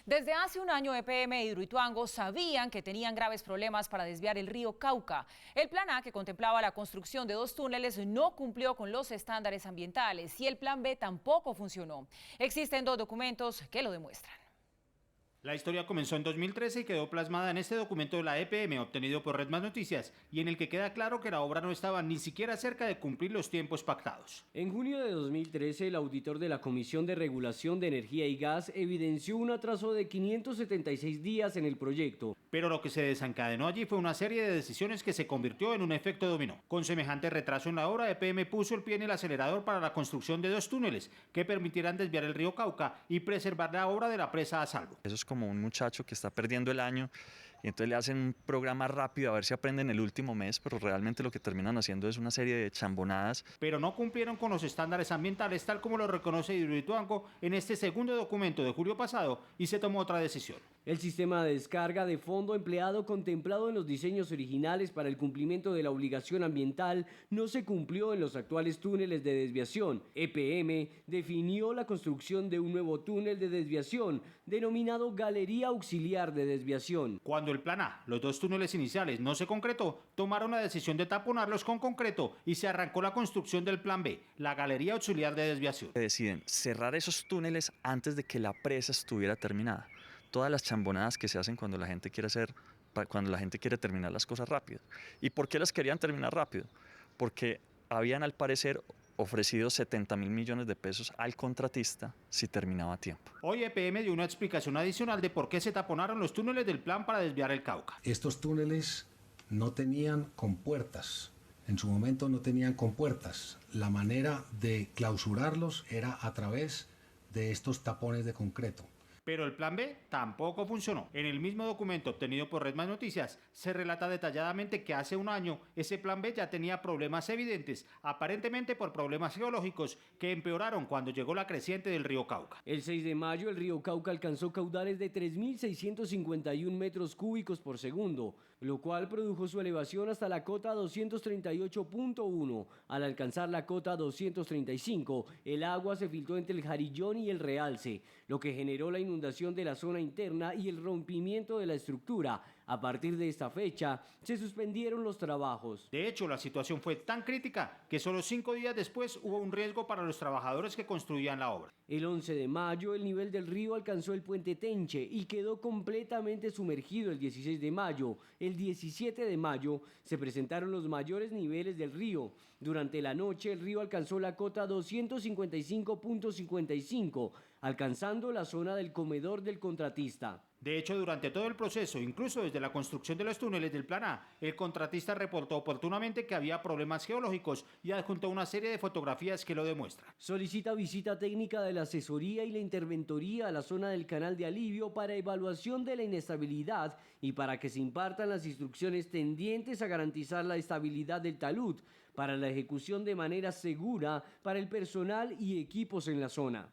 Desde hace un año, EPM e Hidroituango sabían que tenían graves problemas para desviar el río Cauca. El plan A, que contemplaba la construcción de 2 túneles, no cumplió con los estándares ambientales y el plan B tampoco funcionó. Existen 2 documentos que lo demuestran. La historia comenzó en 2013 y quedó plasmada en este documento de la EPM obtenido por Red Más Noticias y en el que queda claro que la obra no estaba ni siquiera cerca de cumplir los tiempos pactados. En junio de 2013, el auditor de la Comisión de Regulación de Energía y Gas evidenció un atraso de 576 días en el proyecto. Pero lo que se desencadenó allí fue una serie de decisiones que se convirtió en un efecto dominó. Con semejante retraso en la obra, EPM puso el pie en el acelerador para la construcción de 2 túneles que permitirán desviar el río Cauca y preservar la obra de la presa a salvo. Eso es como un muchacho que está perdiendo el año y entonces le hacen un programa rápido a ver si aprenden el último mes, pero realmente lo que terminan haciendo es una serie de chambonadas. Pero no cumplieron con los estándares ambientales tal como lo reconoce Hidroituango en este segundo documento de julio pasado y se tomó otra decisión. El sistema de descarga de fondo empleado contemplado en los diseños originales para el cumplimiento de la obligación ambiental no se cumplió en los actuales túneles de desviación. EPM definió la construcción de un nuevo túnel de desviación denominado Galería Auxiliar de Desviación. Cuando el plan A, los 2 túneles iniciales, no se concretó, tomaron la decisión de taponarlos con concreto y se arrancó la construcción del plan B, la Galería Auxiliar de Desviación. Deciden cerrar esos túneles antes de que la presa estuviera terminada. Todas las chambonadas que se hacen cuando la gente quiere terminar las cosas rápido. ¿Y por qué las querían terminar rápido? Porque habían al parecer ofrecido 70.000 millones de pesos al contratista si terminaba a tiempo. Hoy EPM dio una explicación adicional de por qué se taponaron los túneles del plan para desviar el Cauca. Estos túneles no tenían compuertas. En su momento no tenían compuertas. La manera de clausurarlos era a través de estos tapones de concreto. Pero el plan B tampoco funcionó. En el mismo documento obtenido por Red Más Noticias se relata detalladamente que hace un año ese plan B ya tenía problemas evidentes, aparentemente por problemas geológicos que empeoraron cuando llegó la creciente del río Cauca. El 6 de mayo el río Cauca alcanzó caudales de 3.651 metros cúbicos por segundo, lo cual produjo su elevación hasta la cota 238.1. Al alcanzar la cota 235, el agua se filtró entre el Jarillón y el Realce, lo que generó la inundación de la zona interna y el rompimiento de la estructura. A partir de esta fecha, se suspendieron los trabajos. De hecho, la situación fue tan crítica que solo 5 días después hubo un riesgo para los trabajadores que construían la obra. El 11 de mayo, el nivel del río alcanzó el puente Tenche y quedó completamente sumergido el 16 de mayo. El 17 de mayo se presentaron los mayores niveles del río. Durante la noche, el río alcanzó la cota 255.55, alcanzando la zona del comedor del contratista. De hecho, durante todo el proceso, incluso desde la construcción de los túneles del plan A, el contratista reportó oportunamente que había problemas geológicos y adjuntó una serie de fotografías que lo demuestran. Solicita visita técnica de la asesoría y la interventoría a la zona del canal de alivio para evaluación de la inestabilidad y para que se impartan las instrucciones tendientes a garantizar la estabilidad del talud para la ejecución de manera segura para el personal y equipos en la zona.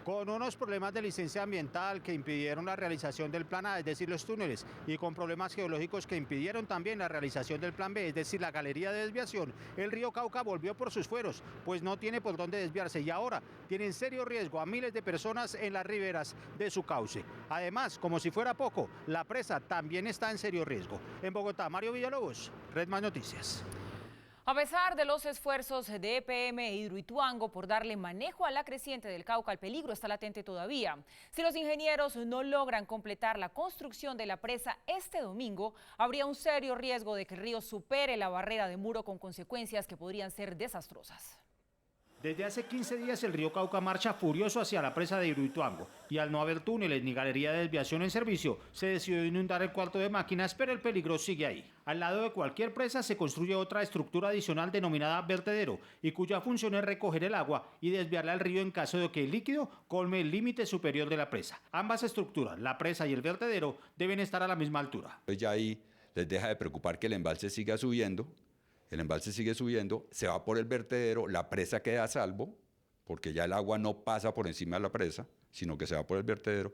Con unos problemas de licencia ambiental que impidieron la realización del plan A, es decir, los túneles, y con problemas geológicos que impidieron también la realización del plan B, es decir, la galería de desviación, el río Cauca volvió por sus fueros, pues no tiene por dónde desviarse y ahora tiene en serio riesgo a miles de personas en las riberas de su cauce. Además, como si fuera poco, la presa también está en serio riesgo. En Bogotá, Mario Villalobos, Red Más Noticias. A pesar de los esfuerzos de EPM e Hidroituango por darle manejo a la creciente del Cauca, el peligro está latente todavía. Si los ingenieros no logran completar la construcción de la presa este domingo, habría un serio riesgo de que el río supere la barrera de muro con consecuencias que podrían ser desastrosas. Desde hace 15 días el río Cauca marcha furioso hacia la presa de Hidroituango y al no haber túneles ni galería de desviación en servicio, se decidió inundar el cuarto de máquinas, pero el peligro sigue ahí. Al lado de cualquier presa se construye otra estructura adicional denominada vertedero y cuya función es recoger el agua y desviarla al río en caso de que el líquido colme el límite superior de la presa. Ambas estructuras, la presa y el vertedero, deben estar a la misma altura. Pues ya ahí les deja de preocupar que el embalse siga subiendo. El embalse sigue subiendo, se va por el vertedero, la presa queda a salvo, porque ya el agua no pasa por encima de la presa, sino que se va por el vertedero,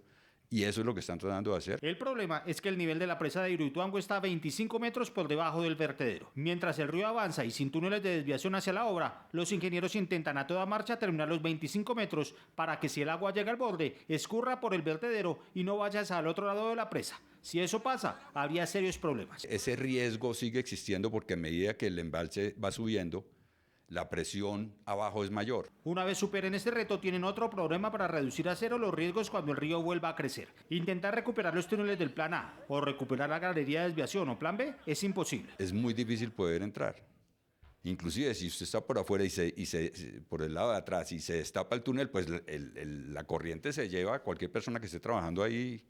Y eso es lo que están tratando de hacer. El problema es que el nivel de la presa de Hidroituango está a 25 metros por debajo del vertedero. Mientras el río avanza y sin túneles de desviación hacia la obra, los ingenieros intentan a toda marcha terminar los 25 metros para que si el agua llega al borde, escurra por el vertedero y no vaya hacia el otro lado de la presa. Si eso pasa, habría serios problemas. Ese riesgo sigue existiendo porque a medida que el embalse va subiendo, la presión abajo es mayor. Una vez superen este reto, tienen otro problema para reducir a cero los riesgos cuando el río vuelva a crecer. Intentar recuperar los túneles del plan A o recuperar la galería de desviación o plan B es imposible. Es muy difícil poder entrar. Inclusive si usted está por afuera por el lado de atrás y se destapa el túnel, pues la corriente se lleva a cualquier persona que esté trabajando ahí.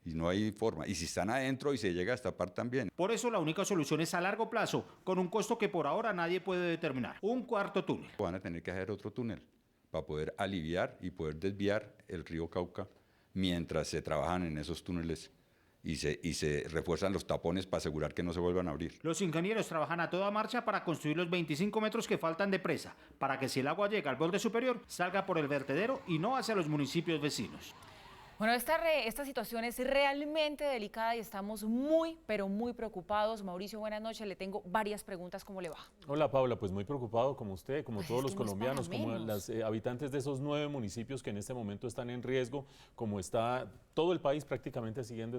Y no hay forma. Y si están adentro y se llega a destapar también. Por eso la única solución es a largo plazo, con un costo que por ahora nadie puede determinar. Un cuarto túnel. Van a tener que hacer otro túnel para poder aliviar y poder desviar el río Cauca mientras se trabajan en esos túneles y se refuerzan los tapones para asegurar que no se vuelvan a abrir. Los ingenieros trabajan a toda marcha para construir los 25 metros que faltan de presa, para que si el agua llega al borde superior, salga por el vertedero y no hacia los municipios vecinos. Bueno, esta situación es realmente delicada y estamos muy, pero muy preocupados. Mauricio, buenas noches. Le tengo varias preguntas. ¿Cómo le va? Hola, Paula. Pues muy preocupado como usted, como Pues todos es los que no es colombianos, para como menos. las habitantes de esos 9 municipios que en este momento están en riesgo, como está todo el país prácticamente siguiendo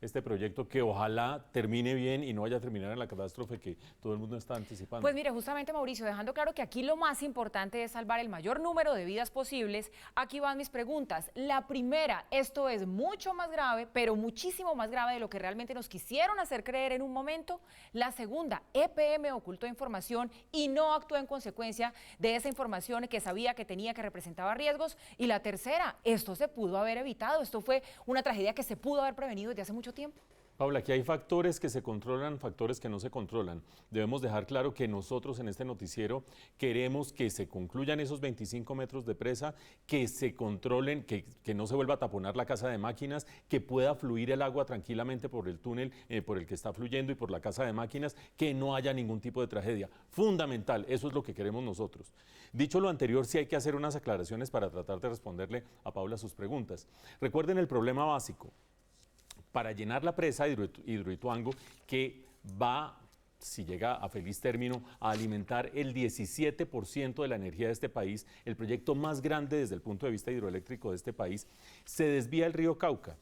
este proyecto que ojalá termine bien y no vaya a terminar en la catástrofe que todo el mundo está anticipando. Pues mire, justamente Mauricio, dejando claro que aquí lo más importante es salvar el mayor número de vidas posibles, aquí van mis preguntas. La primera, esto es mucho más grave, pero muchísimo más grave de lo que realmente nos quisieron hacer creer en un momento. La segunda, EPM ocultó información y no actuó en consecuencia de esa información que sabía que tenía, que representaba riesgos. Y la tercera, esto se pudo haber evitado, esto fue una tragedia que se pudo haber prevenido desde hace mucho tiempo. Paula, aquí hay factores que se controlan, factores que no se controlan. Debemos dejar claro que nosotros en este noticiero queremos que se concluyan esos 25 metros de presa, que se controlen, que no se vuelva a taponar la casa de máquinas, que pueda fluir el agua tranquilamente por el túnel por el que está fluyendo y por la casa de máquinas, que no haya ningún tipo de tragedia. Fundamental, eso es lo que queremos nosotros. Dicho lo anterior, sí hay que hacer unas aclaraciones para tratar de responderle a Paula sus preguntas. Recuerden el problema básico. Para llenar la presa Hidroituango, que va, si llega a feliz término, a alimentar el 17% de la energía de este país, el proyecto más grande desde el punto de vista hidroeléctrico de este país, se desvía el río Cauca.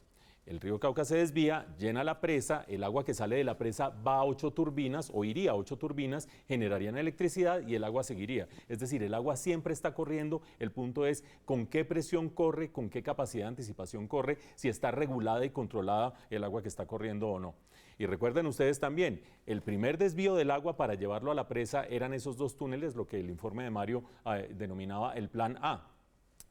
El río Cauca se desvía, llena la presa, el agua que sale de la presa va a 8 turbinas o iría a 8 turbinas, generarían electricidad y el agua seguiría. Es decir, el agua siempre está corriendo, el punto es con qué presión corre, con qué capacidad de anticipación corre, si está regulada y controlada el agua que está corriendo o no. Y recuerden ustedes también, el primer desvío del agua para llevarlo a la presa eran esos 2 túneles, lo que el informe de Mario denominaba el plan A.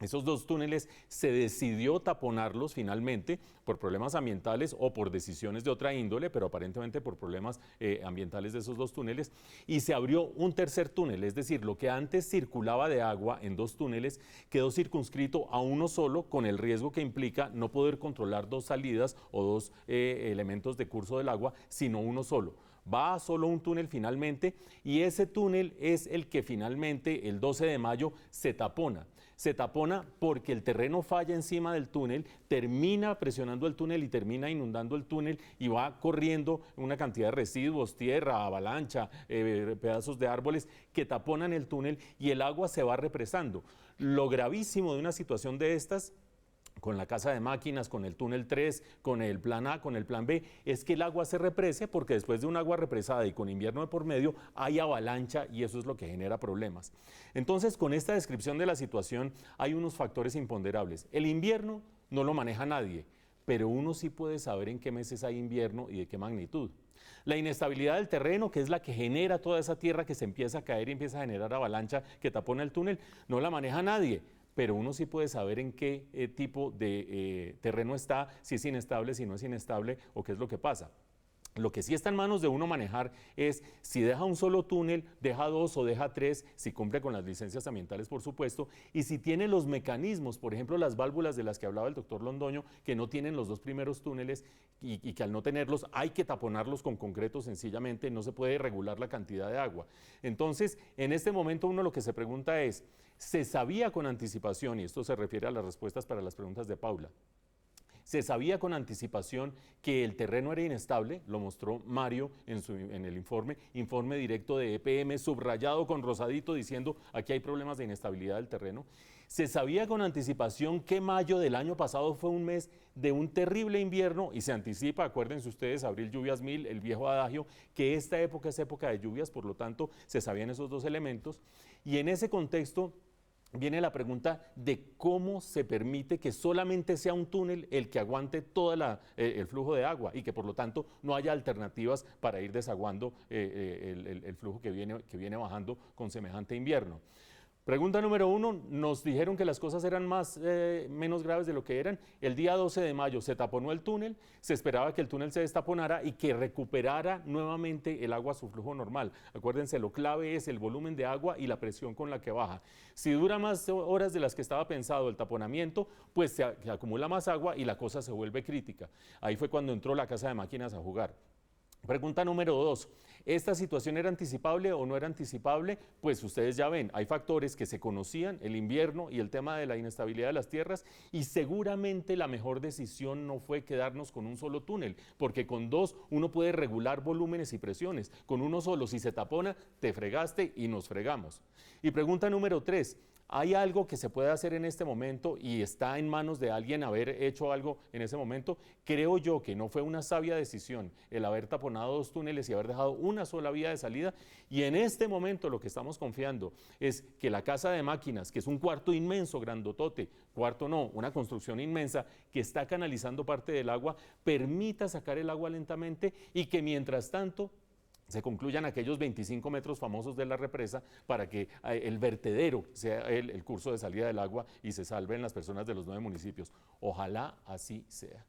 Esos 2 túneles se decidió taponarlos finalmente por problemas ambientales o por decisiones de otra índole, pero aparentemente por problemas ambientales de esos 2 túneles, y se abrió un tercer túnel, es decir, lo que antes circulaba de agua en 2 túneles quedó circunscrito a uno solo, con el riesgo que implica no poder controlar 2 salidas o 2 elementos de curso del agua, sino uno solo. Va a solo un túnel finalmente y ese túnel es el que finalmente el 12 de mayo se tapona. Se tapona porque el terreno falla encima del túnel, termina presionando el túnel y termina inundando el túnel y va corriendo una cantidad de residuos, tierra, avalancha, pedazos de árboles que taponan el túnel y el agua se va represando. Lo gravísimo de una situación de estas, con la casa de máquinas, con el túnel 3, con el plan A, con el plan B, es que el agua se represe porque después de un agua represada y con invierno de por medio hay avalancha y eso es lo que genera problemas. Entonces, con esta descripción de la situación hay unos factores imponderables. El invierno no lo maneja nadie, pero uno sí puede saber en qué meses hay invierno y de qué magnitud. La inestabilidad del terreno, que es la que genera toda esa tierra que se empieza a caer y empieza a generar avalancha que tapona el túnel, no la maneja nadie. Pero uno sí puede saber en qué tipo de terreno está, si es inestable, si no es inestable o qué es lo que pasa. Lo que sí está en manos de uno manejar es si deja un solo túnel, deja 2 o deja 3, si cumple con las licencias ambientales, por supuesto, y si tiene los mecanismos, por ejemplo, las válvulas de las que hablaba el doctor Londoño, que no tienen los 2 primeros túneles y que al no tenerlos hay que taponarlos con concreto sencillamente, no se puede regular la cantidad de agua. Entonces, en este momento uno lo que se pregunta es, ¿se sabía con anticipación, y esto se refiere a las respuestas para las preguntas de Paula, Se sabía con anticipación que el terreno era inestable, lo mostró Mario en el informe directo de EPM, subrayado con rosadito diciendo aquí hay problemas de inestabilidad del terreno. Se sabía con anticipación que mayo del año pasado fue un mes de un terrible invierno y se anticipa, acuérdense ustedes, abril lluvias mil, el viejo adagio, que esta época es época de lluvias, por lo tanto se sabían esos dos elementos. Y en ese contexto viene la pregunta de cómo se permite que solamente sea un túnel el que aguante todo el flujo de agua y que por lo tanto no haya alternativas para ir desaguando el flujo que viene bajando con semejante invierno. Pregunta número 1, nos dijeron que las cosas eran menos graves de lo que eran. El día 12 de mayo se taponó el túnel, se esperaba que el túnel se destaponara y que recuperara nuevamente el agua a su flujo normal. Acuérdense, lo clave es el volumen de agua y la presión con la que baja. Si dura más horas de las que estaba pensado el taponamiento, pues se acumula más agua y la cosa se vuelve crítica. Ahí fue cuando entró la casa de máquinas a jugar. Pregunta número 2, ¿esta situación era anticipable o no era anticipable? Pues ustedes ya ven, hay factores que se conocían, el invierno y el tema de la inestabilidad de las tierras, y seguramente la mejor decisión no fue quedarnos con un solo túnel, porque con dos uno puede regular volúmenes y presiones, con uno solo si se tapona, te fregaste y nos fregamos. Y pregunta número 3, ¿hay algo que se puede hacer en este momento y está en manos de alguien haber hecho algo en ese momento? Creo yo que no fue una sabia decisión el haber taponado dos túneles y haber dejado una sola vía de salida, y en este momento lo que estamos confiando es que la casa de máquinas, que es un cuarto inmenso, grandotote, cuarto no, una construcción inmensa que está canalizando parte del agua, permita sacar el agua lentamente y que mientras tanto se concluyan aquellos 25 metros famosos de la represa para que el vertedero sea el curso de salida del agua y se salven las personas de los 9 municipios. Ojalá así sea.